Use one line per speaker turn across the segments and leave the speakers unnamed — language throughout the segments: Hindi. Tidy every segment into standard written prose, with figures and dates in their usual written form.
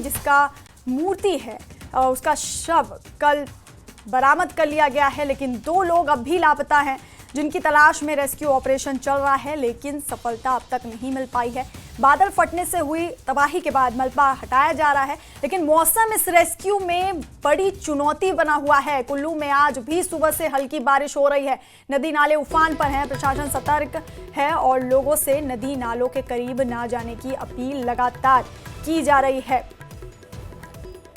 जिसका मूर्ति है उसका शव कल बरामद कर लिया गया है, लेकिन 2 लोग अब भी लापता हैं जिनकी तलाश में रेस्क्यू ऑपरेशन चल रहा है, लेकिन सफलता अब तक नहीं मिल पाई है। बादल फटने से हुई तबाही के बाद मलबा हटाया जा रहा है, लेकिन मौसम इस रेस्क्यू में बड़ी चुनौती बना हुआ है। कुल्लू में आज भी सुबह से हल्की बारिश हो रही है, नदी नाले उफान पर हैं, प्रशासन सतर्क है और लोगों से नदी नालों के करीब ना जाने की अपील लगातार की जा रही है।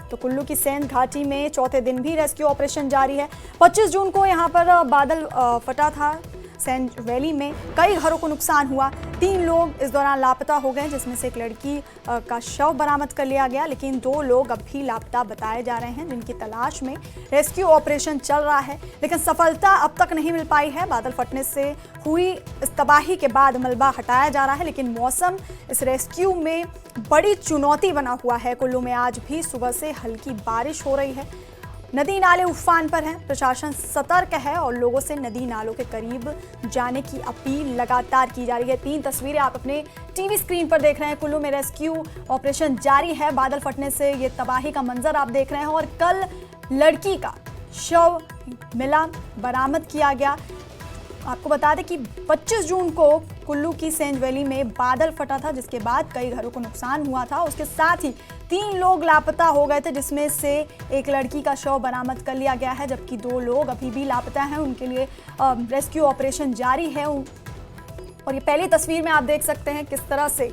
तो कुल्लू की सेंध घाटी में चौथे दिन भी रेस्क्यू ऑपरेशन जारी है। 25 जून को यहां पर बादल फटा था, सेंध वैली में कई घरों को नुकसान हुआ। 3 लोग इस दौरान लापता हो गए, जिसमें से एक लड़की का शव बरामद कर लिया गया, लेकिन 2 लोग अब भी लापता बताए जा रहे हैं जिनकी तलाश में रेस्क्यू ऑपरेशन चल रहा है, लेकिन सफलता अब तक नहीं मिल पाई है। बादल फटने से हुई इस तबाही के बाद मलबा हटाया जा रहा है, लेकिन मौसम इस रेस्क्यू में बड़ी चुनौती बना हुआ है। कुल्लू में आज भी सुबह से हल्की बारिश हो रही है, नदी नाले उफान पर हैं, प्रशासन सतर्क है और लोगों से नदी नालों के करीब जाने की अपील लगातार की जा रही है। 3 तस्वीरें आप अपने टीवी स्क्रीन पर देख रहे हैं। कुल्लू में रेस्क्यू ऑपरेशन जारी है, बादल फटने से ये तबाही का मंजर आप देख रहे हैं और कल लड़की का शव मिला, बरामद किया गया। आपको बता दें कि 25 जून को कुल्लू की सेंध वैली में बादल फटा था, जिसके बाद कई घरों को नुकसान हुआ था। उसके साथ ही 3 लोग लापता हो गए थे, जिसमें से एक लड़की का शव बरामद कर लिया गया है, जबकि 2 लोग अभी भी लापता हैं। उनके लिए रेस्क्यू ऑपरेशन जारी है और ये पहली तस्वीर में आप देख सकते हैं किस तरह से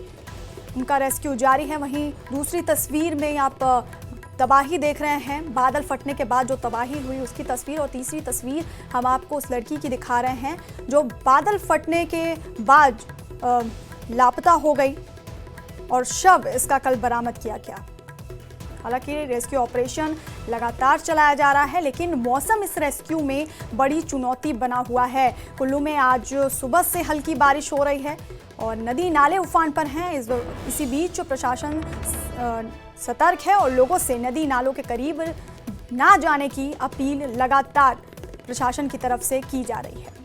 उनका रेस्क्यू जारी है। वहीं दूसरी तस्वीर में आप तबाही देख रहे हैं, बादल फटने के बाद जो तबाही हुई उसकी तस्वीर, और तीसरी तस्वीर हम आपको उस लड़की की दिखा रहे हैं जो बादल फटने के बाद लापता हो गई और शव इसका कल बरामद किया गया। हालांकि रेस्क्यू ऑपरेशन लगातार चलाया जा रहा है, लेकिन मौसम इस रेस्क्यू में बड़ी चुनौती बना हुआ है। कुल्लू में आज सुबह से हल्की बारिश हो रही है और नदी नाले उफान पर हैं। इसी बीच प्रशासन सतर्क है और लोगों से नदी नालों के करीब ना जाने की अपील लगातार प्रशासन की तरफ से की जा रही है।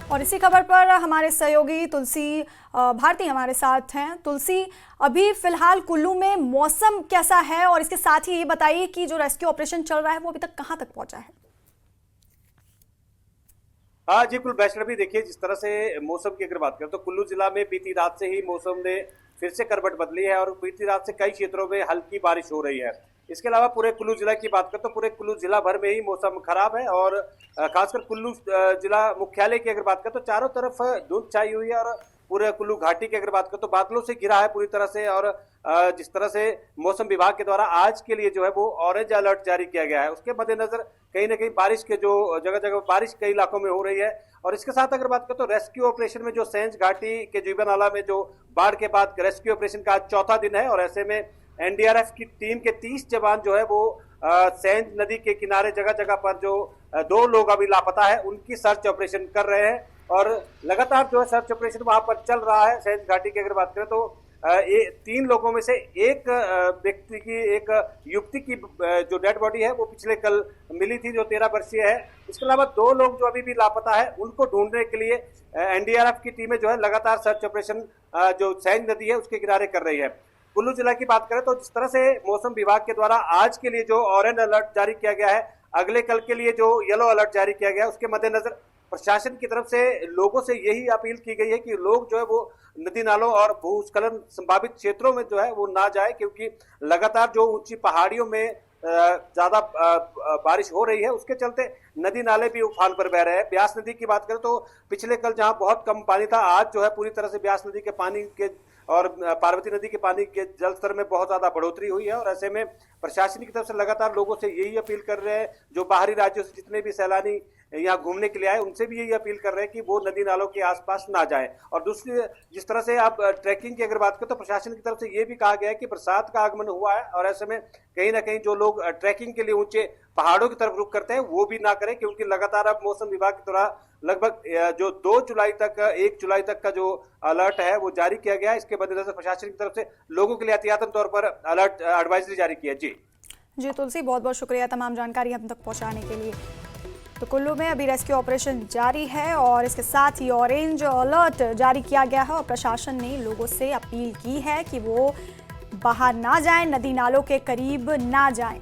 और इसी खबर पर हमारे सहयोगी तुलसी भारती हमारे साथ हैं। तुलसी, अभी फिलहाल कुल्लू में मौसम कैसा है और इसके साथ ही ये बताइए कि जो रेस्क्यू ऑपरेशन चल रहा है वो अभी तक कहां तक पहुंचा है?
हाँ जी, कुल वैष्णवी देखिए, जिस तरह से मौसम की अगर बात करें तो कुल्लू जिला में बीती रात से ही मौसम ने फिर से करवट बदली है और बीती रात से कई क्षेत्रों में हल्की बारिश हो रही है। इसके अलावा पूरे कुल्लू जिला की बात करें तो पूरे कुल्लू जिला भर में ही मौसम खराब है और खासकर कुल्लू जिला मुख्यालय की अगर बात करें तो चारों तरफ धुंध छाई हुई है और पूरे कुल्लू घाटी की अगर बात करें तो बादलों से घिरा है पूरी तरह से। और जिस तरह से मौसम विभाग के द्वारा आज के लिए जो है वो ऑरेंज अलर्ट जारी किया गया है, उसके मद्देनजर कहीं ना कहीं बारिश के जो जगह जगह बारिश कई इलाकों में हो रही है। और इसके साथ अगर बात करें तो रेस्क्यू ऑपरेशन में जो सेंध घाटी के जीवनाला में जो बाढ़ के बाद रेस्क्यू ऑपरेशन का आज चौथा दिन है और ऐसे में एनडीआरएफ की टीम के 30 जवान जो है वो सेंध नदी के किनारे जगह जगह पर जो 2 लोग अभी लापता है उनकी सर्च ऑपरेशन कर रहे हैं और लगातार जो है सर्च ऑपरेशन वहां पर चल रहा है। सेंध घाटी की अगर बात करें तो 3 लोगों में से एक व्यक्ति की, एक युवती की जो डेड बॉडी है वो पिछले कल मिली थी, जो 13 वर्षीय है। इसके अलावा 2 लोग जो अभी भी लापता है उनको ढूंढने के लिए एनडीआरएफ की टीमें जो है लगातार सर्च ऑपरेशन जो सेंध नदी है उसके किनारे कर रही है। कुल्लू जिला की बात करें तो जिस तरह से मौसम विभाग के द्वारा आज के लिए जो ऑरेंज अलर्ट जारी किया गया है, अगले कल के लिए जो येलो अलर्ट जारी किया गया है, उसके मद्देनजर प्रशासन की तरफ से लोगों से यही अपील की गई है कि लोग जो है वो नदी नालों और भूस्खलन संभावित क्षेत्रों में जो है वो ना जाए, क्योंकि लगातार जो ऊंची पहाड़ियों में ज्यादा बारिश हो रही है उसके चलते नदी नाले भी उफान पर बह रहे हैं। ब्यास नदी की बात करें तो पिछले कल जहां बहुत कम पानी था, आज जो है पूरी तरह से ब्यास नदी के पानी के और पार्वती नदी के पानी के जल स्तर में बहुत ज्यादा बढ़ोतरी हुई है और ऐसे में प्रशासन की तरफ से लगातार लोगों से यही अपील कर रहे हैं, जो बाहरी राज्यों से जितने भी सैलानी यहाँ घूमने के लिए आए उनसे भी यही अपील कर रहे हैं कि वो नदी नालों के आसपास ना जाएं। और दूसरी, जिस तरह से आप ट्रैकिंग की अगर बात करें तो प्रशासन की तरफ से ये भी कहा गया है कि बरसात का आगमन हुआ है और ऐसे में कहीं ना कहीं जो लोग ट्रैकिंग के लिए ऊंचे पहाड़ों की तरफ रुख करते हैं वो भी ना करें, क्योंकि लगातार अब मौसम विभाग की तरह लगभग जो 2 जुलाई तक 1 जुलाई तक का जो अलर्ट है वो जारी किया गया है। इसके मद्देनजर प्रशासन की तरफ से लोगों के लिए एहतियातन तौर पर अलर्ट एडवाइजरी जारी की है। जी
तुलसी, बहुत बहुत शुक्रिया तमाम जानकारी हम तक पहुंचाने के लिए। तो कुल्लू में अभी रेस्क्यू ऑपरेशन जारी है और इसके साथ ही ऑरेंज अलर्ट जारी किया गया है और प्रशासन ने लोगों से अपील की है कि वो बाहर ना जाएं, नदी नालों के करीब ना जाएं।